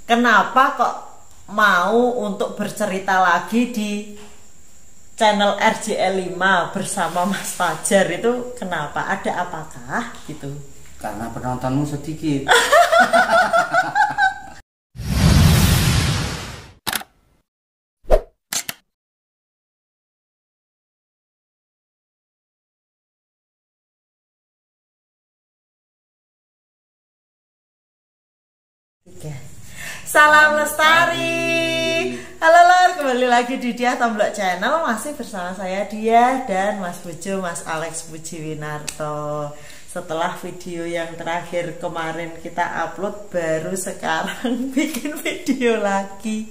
kenapa kok mau untuk bercerita lagi di channel RJL 5 bersama Mas Fajar? Itu kenapa? Ada apakah gitu? Karena penontonmu sedikit. Salam Lestari. Halo lor, kembali lagi di Dia Tomblok Channel. Masih bersama saya Dia dan Mas Bojo, Mas Alex Pujiwinarto. Setelah video yang terakhir kemarin kita upload, baru sekarang bikin video lagi.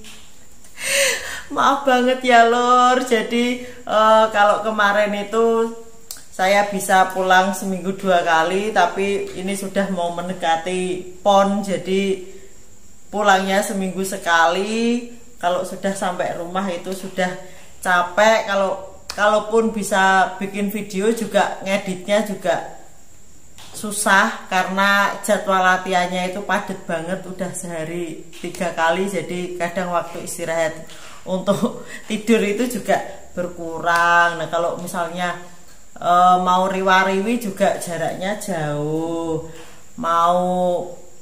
Maaf banget ya lor. Jadi kalau kemarin itu saya bisa pulang seminggu 2 kali, tapi ini sudah mau mendekati PON, jadi pulangnya seminggu sekali. Kalau sudah sampai rumah itu sudah capek. Kalaupun bisa bikin video juga ngeditnya juga susah karena jadwal latihannya itu padat banget, udah sehari 3 kali. Jadi kadang waktu istirahat untuk tidur itu juga berkurang. Nah kalau misalnya mau riwa-riwi juga jaraknya jauh, mau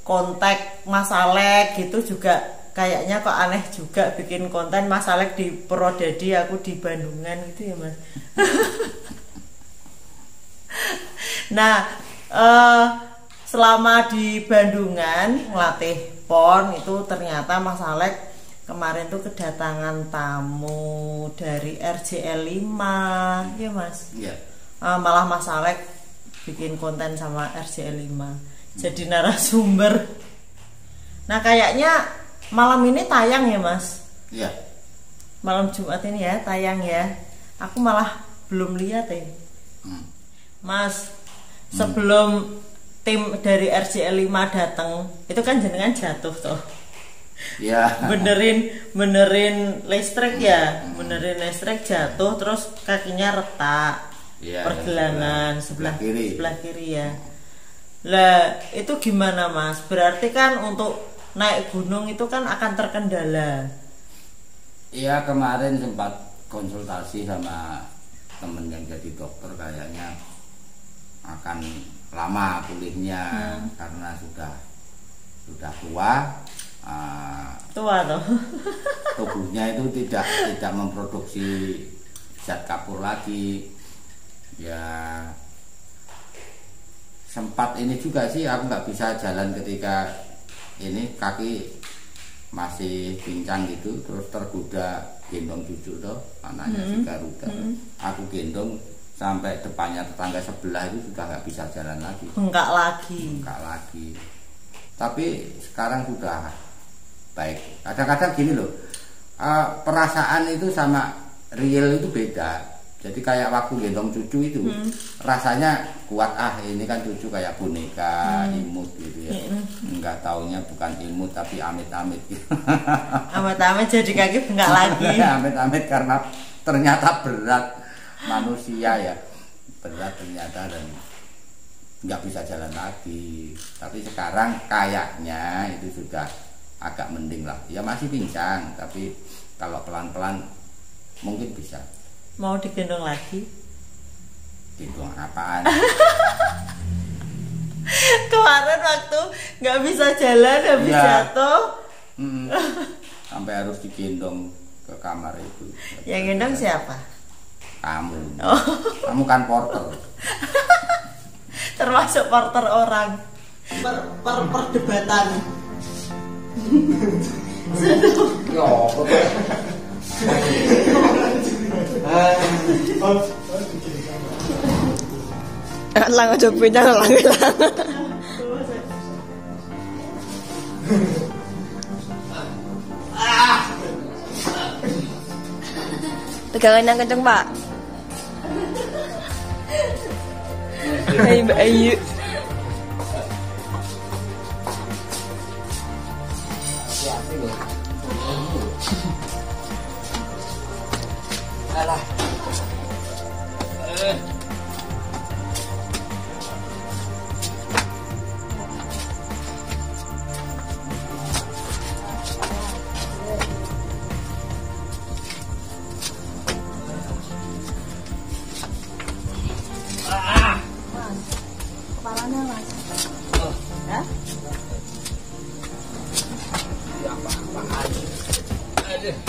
kontak Mas Alek gitu juga kayaknya kok aneh juga bikin konten Mas Alek di Purwodadi, aku di Bandungan gitu ya Mas. Nah selama di Bandungan ngelatih PON itu ternyata Mas Alek kemarin tuh kedatangan tamu dari RJL 5 ya Mas. Iya. Malah Mas Alek bikin konten sama RJL 5 jadi narasumber. Nah kayaknya malam ini tayang ya Mas? Iya. Malam Jumat ini ya tayang ya. Aku malah belum lihat ya. Mas, sebelum tim dari RJL 5 datang, itu kan jenengan jatuh toh. Iya. Benerin listrik ya. Benerin listrik, jatuh terus kakinya retak. Ya, pergelangan sebelah kiri ya. Lah itu gimana Mas? Berarti kan untuk naik gunung itu kan akan terkendala. Iya, kemarin sempat konsultasi sama temen yang jadi dokter, kayaknya akan lama pulihnya karena sudah tua. Tua toh. Tubuhnya itu tidak memproduksi zat kapur lagi. Ya sempat ini juga sih, aku nggak bisa jalan ketika ini kaki masih pincang gitu, terus tergoda gendong cucu tuh anaknya si Garuda. Aku gendong sampai depannya tetangga sebelah itu sudah nggak bisa jalan lagi. Enggak lagi. Tapi sekarang sudah baik. Kadang-kadang gini loh, perasaan itu sama real itu beda. Jadi kayak waktu gendong cucu itu rasanya kuat, ini kan cucu kayak boneka imut gitu ya. Enggak taunya bukan imut tapi amit-amit gitu. Amit-amit jadi kaki enggak lagi. Amit-amit karena ternyata berat manusia ya. Berat ternyata dan enggak bisa jalan lagi. Tapi sekarang kayaknya itu sudah agak mending lah. Ya masih pincang tapi kalau pelan-pelan mungkin bisa. Mau digendong lagi? Gendong apaan? Kemarin waktu nggak bisa jalan habis jatuh, sampai harus digendong ke kamar itu. Yang gendong siapa? Kamu. Kamu kan porter. Termasuk porter orang. Perdebatan. Lang aja punya lang. Pegangan yang kenceng Pak. Hai Mbak Ayu. Alah. Mas,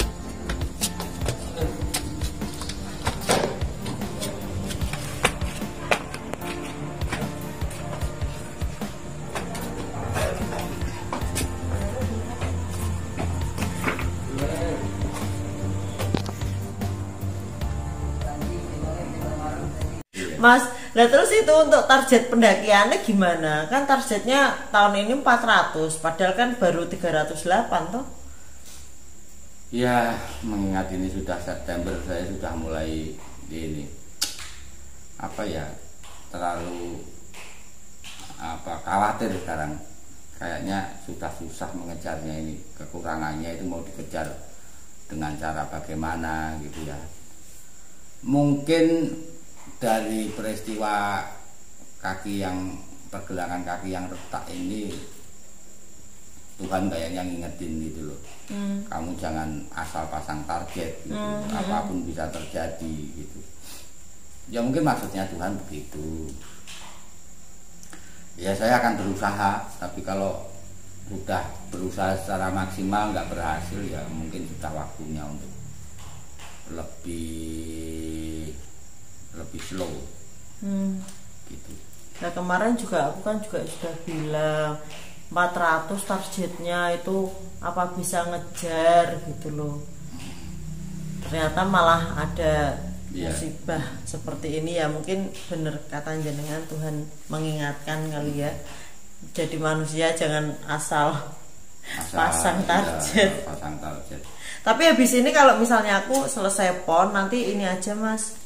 nah terus itu untuk target pendakiannya gimana? Kan targetnya tahun ini 400, padahal kan baru 308 toh? Ya, mengingat ini sudah September, saya sudah mulai ini apa ya, terlalu khawatir sekarang. Kayaknya sudah susah mengejarnya ini. Kekurangannya itu mau dikejar dengan cara bagaimana gitu ya. Mungkin dari peristiwa pergelangan kaki yang retak ini, Tuhan kayaknya ngingetin gitu loh. Kamu jangan asal pasang target gitu. Apapun bisa terjadi gitu. Ya mungkin maksudnya Tuhan begitu. Ya saya akan berusaha, tapi kalau sudah berusaha secara maksimal nggak berhasil, ya mungkin sudah waktunya untuk lebih slow gitu. Nah kemarin juga aku kan juga sudah bilang 400 targetnya itu apa bisa ngejar gitu loh. Ternyata malah ada musibah seperti ini ya. Mungkin bener kata jenengan, Tuhan mengingatkan kali ya. Jadi manusia jangan asal pasang target. Pasang target. Tapi habis ini kalau misalnya aku selesai PON, nanti ini aja Mas,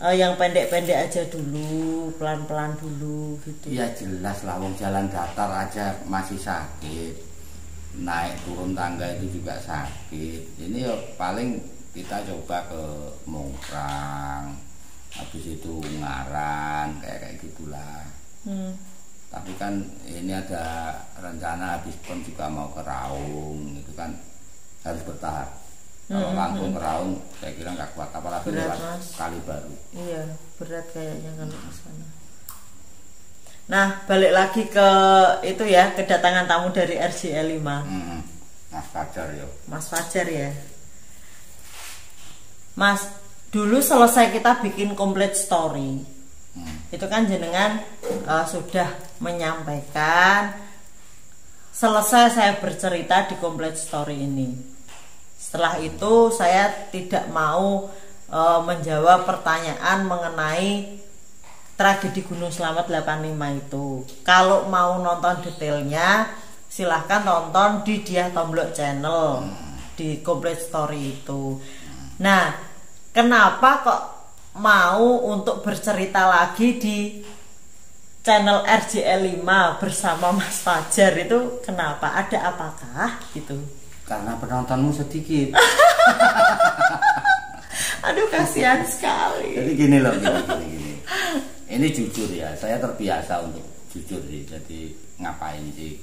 yang pendek-pendek aja dulu, pelan-pelan dulu gitu. Ya jelas lah, wong jalan datar aja masih sakit, naik turun tangga itu juga sakit. Ini ya paling kita coba ke Mongkrang, habis itu Ngaran, kayak gitulah. Tapi kan ini ada rencana habis PON juga mau ke Raung, itu kan harus bertahap. Kalau langsung ke Raung saya kira nggak kuat, apalagi berat, lewat Mas. Kali Baru. Iya berat kayaknya kalau ke sana. Nah balik lagi ke itu ya, kedatangan tamu dari RJL 5. Mas Fajar ya. Mas Fajar ya. Mas, dulu selesai kita bikin complete story, itu kan jenengan sudah menyampaikan selesai saya bercerita di complete story ini. Setelah itu saya tidak mau menjawab pertanyaan mengenai tragedi Gunung Slamet 85 itu. Kalau mau nonton detailnya silahkan tonton di Diah Tomblok Channel, di complete story itu. Nah, kenapa kok mau untuk bercerita lagi di channel RJL 5 bersama Mas Fajar itu kenapa? Ada apakah gitu? Karena penontonmu sedikit. Aduh kasihan sekali. Jadi gini loh, gini. Ini jujur ya, saya terbiasa untuk jujur sih. Jadi ngapain sih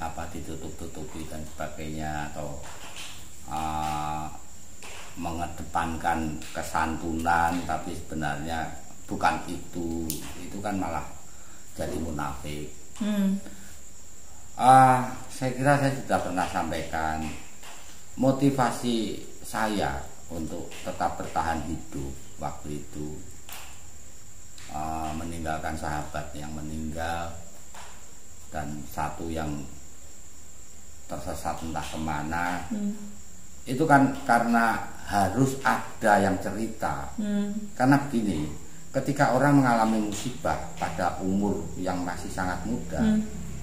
apa ditutup-tutupi dan sebagainya, atau mengedepankan kesantunan tapi sebenarnya bukan itu kan malah jadi munafik. Saya kira saya sudah pernah sampaikan motivasi saya untuk tetap bertahan hidup waktu itu, meninggalkan sahabat yang meninggal dan satu yang tersesat entah kemana. Itu kan karena harus ada yang cerita. Karena begini, ketika orang mengalami musibah pada umur yang masih sangat muda,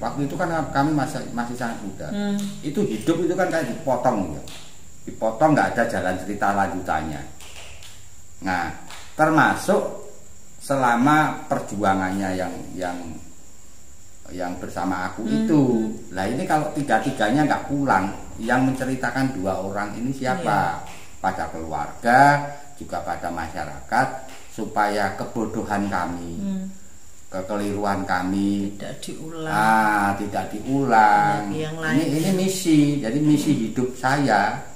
waktu itu kan kami masih sangat muda, itu hidup itu kan kayak dipotong ya. Dipotong, nggak ada jalan cerita lanjutannya. Nah, termasuk selama perjuangannya yang bersama aku itu. Lah ini kalau tiga-tiganya nggak pulang, yang menceritakan dua orang ini siapa? Pada keluarga, juga pada masyarakat, supaya kebodohan kami, kekeliruan kami tidak diulang. Ini misi, jadi misi hidup saya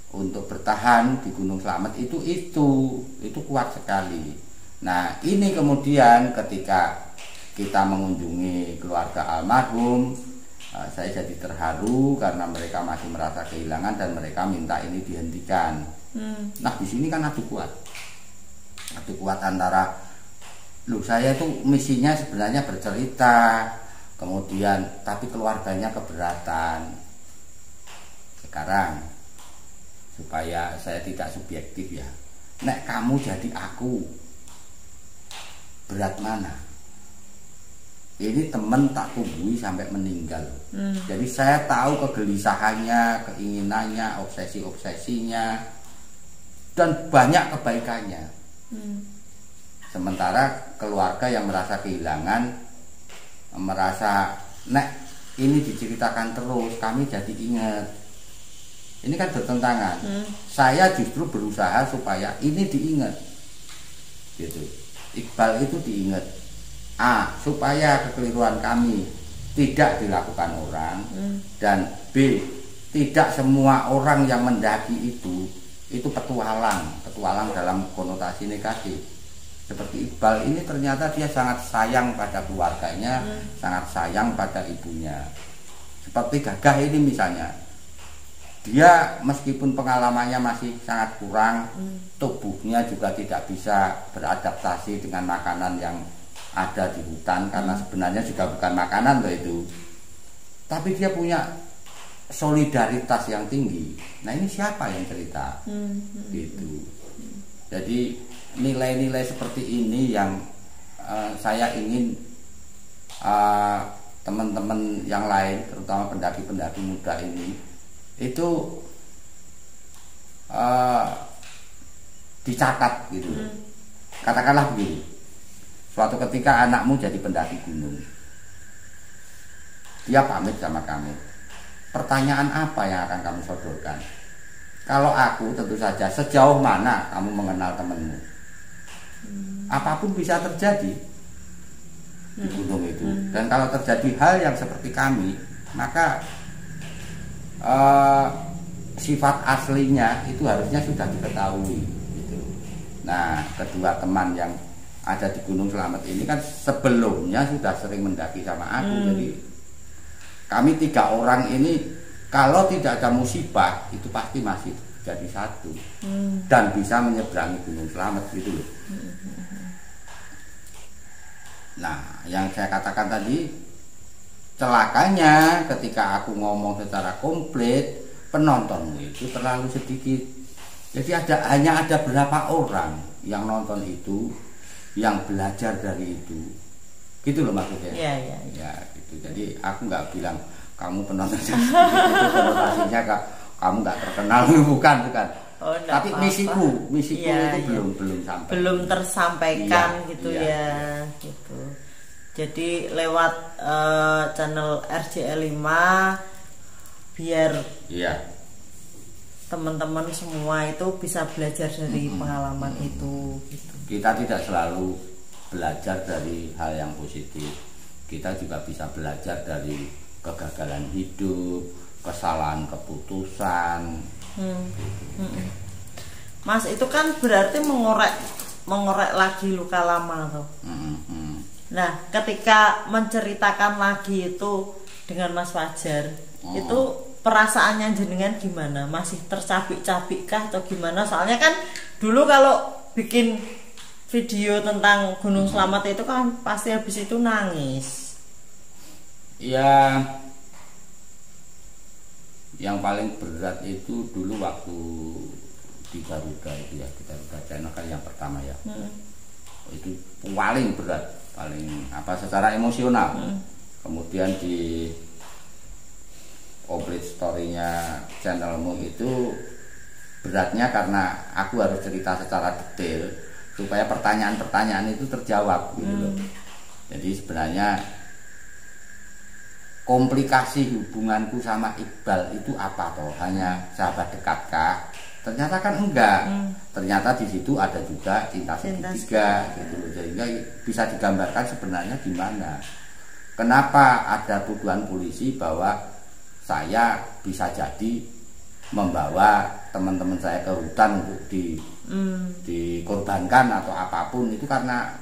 untuk bertahan di Gunung Slamet itu kuat sekali. Nah ini kemudian ketika kita mengunjungi keluarga almarhum, Saya jadi terharu karena mereka masih merasa kehilangan dan mereka minta ini dihentikan. Nah di sini kan adu kuat antara, loh saya itu misinya sebenarnya bercerita, kemudian tapi keluarganya keberatan. Sekarang supaya saya tidak subjektif ya, nek kamu jadi aku, berat mana? Ini temen tak tumbuhi sampai meninggal. Jadi saya tahu kegelisahannya, keinginannya, obsesi-obsesinya, dan banyak kebaikannya. Sementara keluarga yang merasa kehilangan, merasa nek ini diceritakan terus, kami jadi ingat. Ini kan bertentangan. Saya justru berusaha supaya ini diingat, gitu. Iqbal itu diingat. A, supaya kekeliruan kami tidak dilakukan orang, dan B, tidak semua orang yang mendaki itu petualang dalam konotasi negatif. Seperti Iqbal ini ternyata dia sangat sayang pada keluarganya, sangat sayang pada ibunya. Seperti Gagah ini misalnya, dia meskipun pengalamannya masih sangat kurang, tubuhnya juga tidak bisa beradaptasi dengan makanan yang ada di hutan, karena sebenarnya juga bukan makanan loh itu, tapi dia punya solidaritas yang tinggi. Nah ini siapa yang cerita? Gitu. Jadi nilai-nilai seperti ini yang saya ingin teman-teman yang lain, terutama pendaki-pendaki muda ini, itu dicatat gitu. Katakanlah begini, suatu ketika anakmu jadi pendaki gunung, dia pamit sama kamu, pertanyaan apa yang akan kamu sodorkan? Kalau aku tentu saja, sejauh mana kamu mengenal temanmu? Apapun bisa terjadi di gunung itu. Dan kalau terjadi hal yang seperti kami, maka sifat aslinya itu harusnya sudah diketahui gitu. Nah kedua teman yang ada di Gunung Slamet ini kan sebelumnya sudah sering mendaki sama aku. Jadi kami 3 orang ini kalau tidak ada musibah itu pasti masih jadi satu, dan bisa menyeberangi Gunung Slamet gitu loh. Nah yang saya katakan tadi, celakanya ketika aku ngomong secara komplit, penontonmu itu terlalu sedikit. Jadi hanya ada berapa orang yang nonton itu, yang belajar dari itu, gitu loh maksudnya. Iya. Ya gitu. Jadi aku nggak bilang kamu penonton itu konotasinya kamu nggak terkenal, bukan. Oh, tapi misiku ya, itu belum tersampaikan ya, gitu ya, ya, gitu. Jadi lewat channel RJL 5 biar teman-teman semua itu bisa belajar dari pengalaman itu gitu. Kita tidak selalu belajar dari hal yang positif, kita juga bisa belajar dari kegagalan hidup, kesalahan keputusan. Mas itu kan berarti mengorek lagi luka lama tuh. Nah ketika menceritakan lagi itu dengan Mas Fajar, itu perasaannya jenengan gimana? Masih tercabik-cabik kah atau gimana? Soalnya kan dulu kalau bikin video tentang Gunung Slamet itu kan pasti habis itu nangis. Ya, yang paling berat itu dulu waktu di Garuda itu ya, di Garuda Channel kan yang pertama ya. Itu paling berat, paling secara emosional. Kemudian di complete story-nya channelmu itu beratnya karena aku harus cerita secara detail supaya pertanyaan-pertanyaan itu terjawab gitu loh. Jadi sebenarnya komplikasi hubunganku sama Iqbal itu apa toh? Hanya sahabat dekatkah? Ternyata kan enggak. Ternyata di situ ada juga cinta segitiga gitu. Sehingga bisa digambarkan sebenarnya gimana. Kenapa ada tuduhan polisi bahwa saya bisa jadi membawa teman-teman saya ke hutan untuk dikorbankan atau apapun, itu karena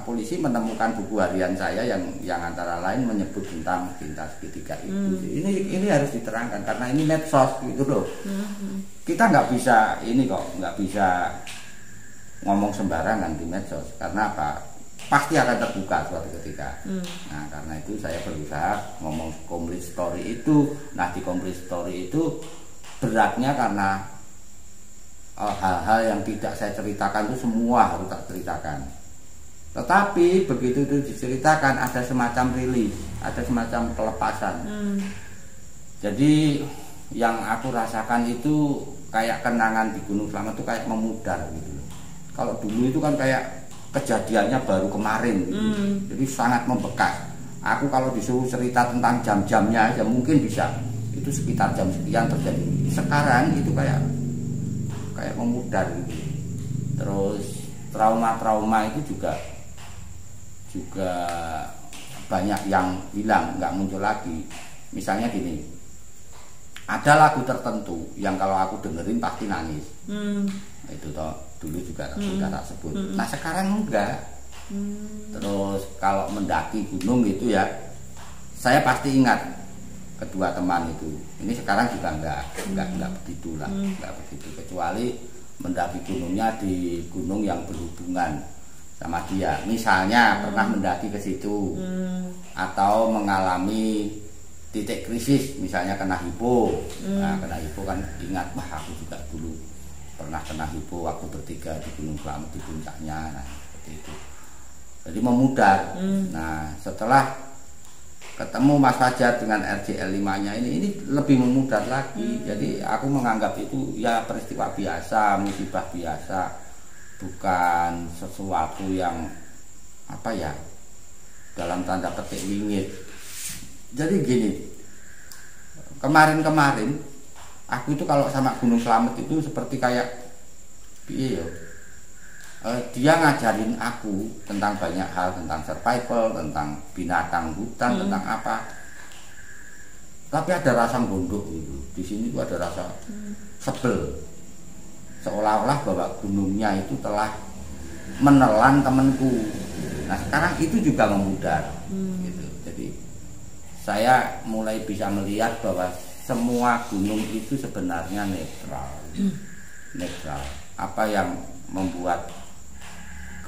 polisi menemukan buku harian saya yang antara lain menyebut tentang cinta segitiga itu. Ini harus diterangkan karena ini medsos gitu loh. Kita nggak bisa ini kok, nggak bisa ngomong sembarangan di medsos karena apa? Pasti akan terbuka suatu ketika. Nah karena itu saya berusaha ngomong complete story itu. Nah di complete story itu beratnya karena hal-hal yang tidak saya ceritakan itu semua harus tak ceritakan. Tetapi begitu itu diceritakan ada semacam rilis, ada semacam pelepasan. Jadi yang aku rasakan itu kayak kenangan di Gunung Slamet itu kayak memudar gitu. Kalau dulu itu kan kayak kejadiannya baru kemarin gitu. Jadi sangat membekas. Aku kalau disuruh cerita tentang jam-jamnya aja mungkin bisa. Itu sekitar jam sekian terjadi. Sekarang itu kayak memudar gitu. Terus trauma-trauma itu juga banyak yang hilang, nggak muncul lagi. Misalnya gini, ada lagu tertentu yang kalau aku dengerin pasti nangis. Itu toh dulu juga sudah tak sebut. Nah sekarang enggak. Terus kalau mendaki gunung itu ya, saya pasti ingat kedua teman itu. Ini sekarang juga enggak begitu lah, enggak begitu. Kecuali mendaki gunungnya di gunung yang berhubungan sama dia, misalnya pernah mendaki ke situ atau mengalami titik krisis, misalnya kena hipo. Nah, kena hipo kan ingat, wah aku juga dulu pernah kena hipo waktu bertiga di Gunung Slamet di puncaknya. Nah, seperti itu. Jadi memudar. Nah, setelah ketemu Mas Fajar dengan RJL 5-nya ini lebih memudar lagi. Jadi aku menganggap itu ya peristiwa biasa, musibah biasa. Bukan sesuatu yang apa ya dalam tanda petik wingit. Jadi gini, kemarin aku itu kalau sama Gunung Slamet itu seperti kayak dia ngajarin aku tentang banyak hal, tentang survival, tentang binatang hutan, tentang apa. Tapi ada rasa gondok gitu. Di sini tuh ada rasa sebel. Seolah-olah bahwa gunungnya itu telah menelan temanku. Nah sekarang itu juga memudar gitu. Jadi saya mulai bisa melihat bahwa semua gunung itu sebenarnya netral. Apa yang membuat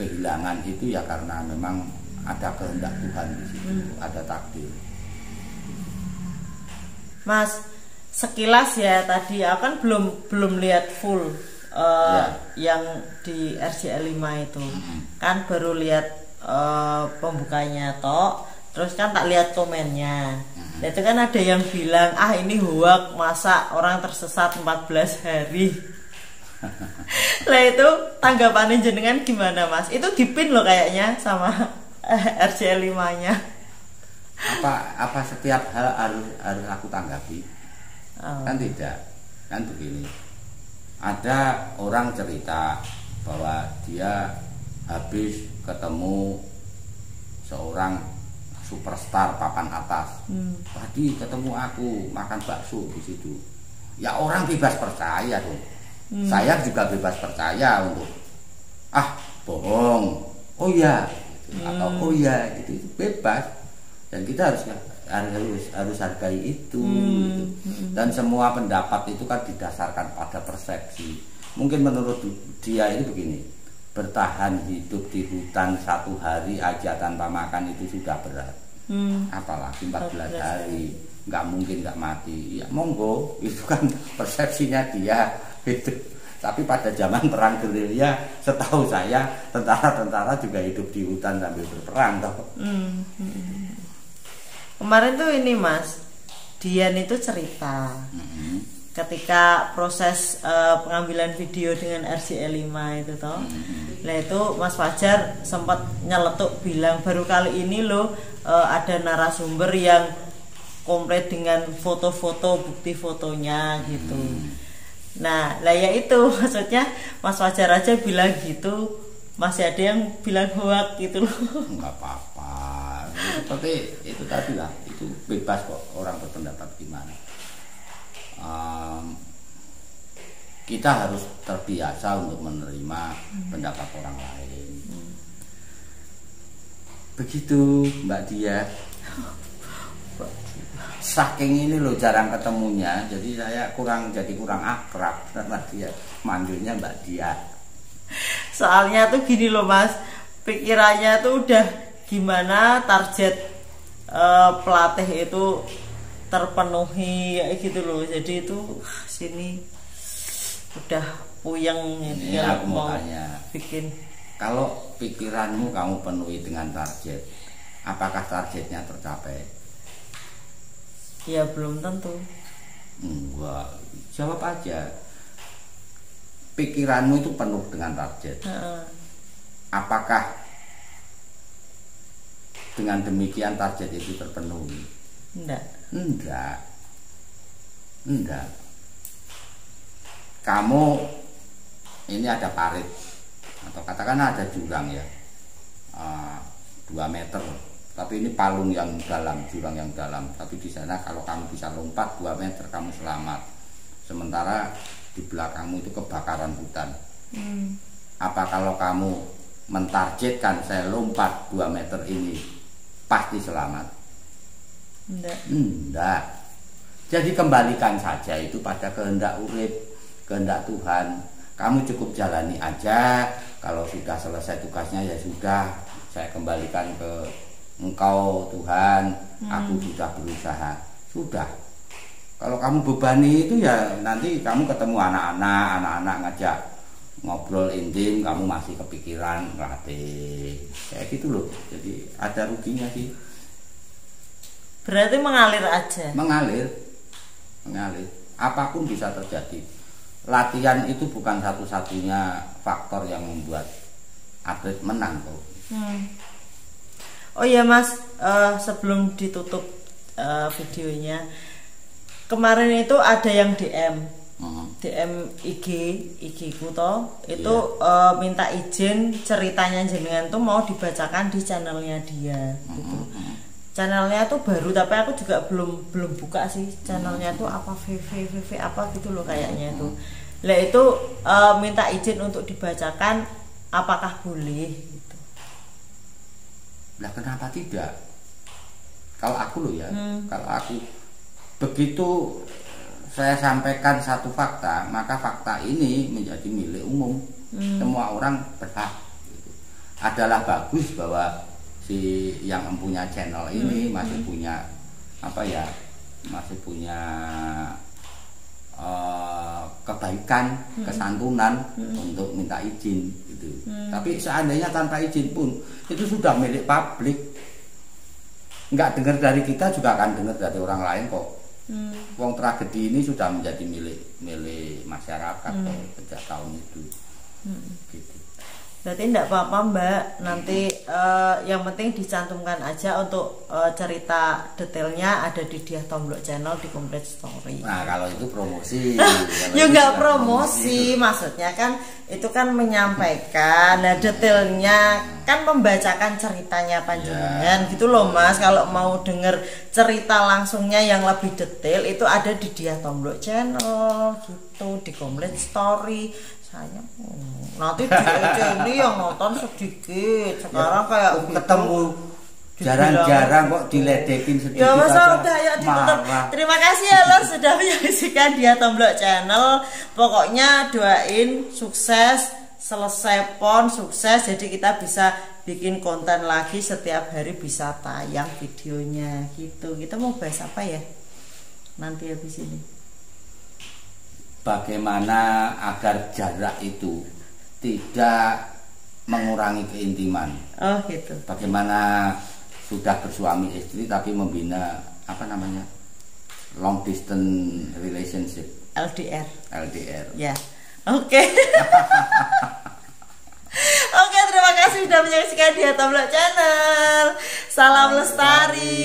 kehilangan itu ya karena memang ada kehendak Tuhan di situ, ada takdir. Mas, sekilas ya tadi aku kan belum lihat full. Yang di RJL 5 itu kan baru lihat pembukanya toh, terus kan tak lihat komennya. Itu kan ada yang bilang ini hoak, masa orang tersesat 14 hari. Lah itu tanggapannya jenengan gimana Mas? Itu dipin loh kayaknya sama RJL 5-nya. Apa setiap hal harus aku tanggapi? Kan tidak. Kan begini. Ada orang cerita bahwa dia habis ketemu seorang superstar papan atas. Tadi ketemu aku makan bakso di situ. Ya orang bebas percaya dong. Saya juga bebas percaya untuk bohong. Oh ya, atau oh ya, itu bebas. Dan kita harus hargai itu gitu. Dan semua pendapat itu kan didasarkan pada persepsi. Mungkin menurut dia ini begini, bertahan hidup di hutan 1 hari aja tanpa makan itu sudah berat, apalagi 14 hari, nggak mungkin nggak mati. Ya monggo, itu kan persepsinya dia gitu. Tapi pada zaman perang gerilya, setahu saya tentara-tentara juga hidup di hutan sambil berperang toh. Kemarin tuh ini Mas, Dian itu cerita ketika proses pengambilan video dengan RJL 5 itu toh. Nah itu Mas Fajar sempat nyeletuk bilang baru kali ini loh ada narasumber yang komplit dengan foto-foto, bukti fotonya gitu. Nah lah ya itu maksudnya Mas Fajar aja bilang gitu, masih ada yang bilang hoak gitu loh. Enggak apa-apa, seperti itu tadi lah, itu bebas kok orang berpendapat gimana. Kita harus terbiasa untuk menerima pendapat orang lain. Begitu Mbak Dia. Saking ini loh jarang ketemunya, jadi saya kurang akrab sama dia. Manggilnya Mbak Dia. Soalnya tuh gini loh Mas, pikirannya tuh udah gimana target pelatih itu terpenuhi kayak gitu loh. Jadi itu sini udah puyeng Ini ya, aku mau tanya, bikin. kalau pikiranmu kamu penuhi dengan target, apakah targetnya tercapai? Ya belum tentu. Enggak, jawab aja. Pikiranmu itu penuh dengan target. Apakah dengan demikian target itu terpenuhi? Enggak. Kamu ini ada parit atau katakanlah ada jurang ya, 2 meter. Tapi ini palung yang dalam, jurang yang dalam. Tapi di sana kalau kamu bisa lompat 2 meter kamu selamat. Sementara di belakangmu itu kebakaran hutan. Apa kalau kamu mentargetkan saya lompat 2 meter ini pasti selamat? Enggak. Jadi kembalikan saja itu pada kehendak urip, kehendak Tuhan. Kamu cukup jalani aja. Kalau sudah selesai tugasnya ya sudah, saya kembalikan ke Engkau Tuhan, aku sudah berusaha. Sudah. Kalau kamu bebani itu ya nanti kamu ketemu anak-anak ngajak ngobrol intim, kamu masih kepikiran ngelatih. Kayak gitu loh. Jadi ada ruginya sih. Berarti mengalir aja. Mengalir. Apapun bisa terjadi. Latihan itu bukan satu-satunya faktor yang membuat atlet menang kok. Oh iya Mas, sebelum ditutup videonya, kemarin itu ada yang DM IG ku toh, itu minta izin ceritanya jenengan tuh mau dibacakan di channelnya dia. Gitu. Channelnya tuh baru, tapi aku juga belum buka sih channelnya tuh apa VV apa gitu loh kayaknya tuh. Lah itu minta izin untuk dibacakan, apakah boleh? Lah kenapa tidak? Kalau aku loh ya, kalau aku begitu saya sampaikan satu fakta, maka fakta ini menjadi milik umum. Semua orang berhak. Gitu. Adalah bagus bahwa si yang mempunyai channel ini masih punya masih punya kebaikan, kesantunan untuk minta izin gitu. Tapi seandainya tanpa izin pun itu sudah milik publik. Nggak dengar dari kita juga akan dengar dari orang lain kok. Wong tragedi ini sudah menjadi milik masyarakat kok sejak tahun itu. Gitu. Berarti enggak apa-apa Mbak, nanti yang penting dicantumkan aja untuk cerita detailnya ada di Diah Tomblok Channel di Complete Story. Nah kalau itu promosi. Ya enggak promosi, maksudnya kan itu kan menyampaikan, nah detailnya kan membacakan ceritanya panjenengan gitu loh Mas. Kalau mau denger cerita langsungnya yang lebih detail itu ada di Diah Tomblok Channel gitu, di Complete Story. Saya nanti ini yang nonton sedikit, sekarang kayak ketemu jarang-jarang kok diledekin sedikit. Ya Mas udah ya ditutup. Terima kasih ya Lor sudah menyaksikan Diah Tomblok Channel. Pokoknya doain sukses, selesai PON sukses, jadi kita bisa bikin konten lagi setiap hari, bisa tayang videonya gitu. Kita mau bahas apa ya nanti habis ini? Bagaimana agar jarak itu tidak mengurangi keintiman. Oh gitu. Bagaimana sudah bersuami istri tapi membina long distance relationship, LDR. Ya. Oke. Oke, terima kasih sudah menyaksikan Diah Tomblok Channel. Salam lestari.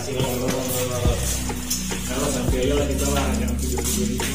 kasih kalau sampai ayo lah kita lah yang video-video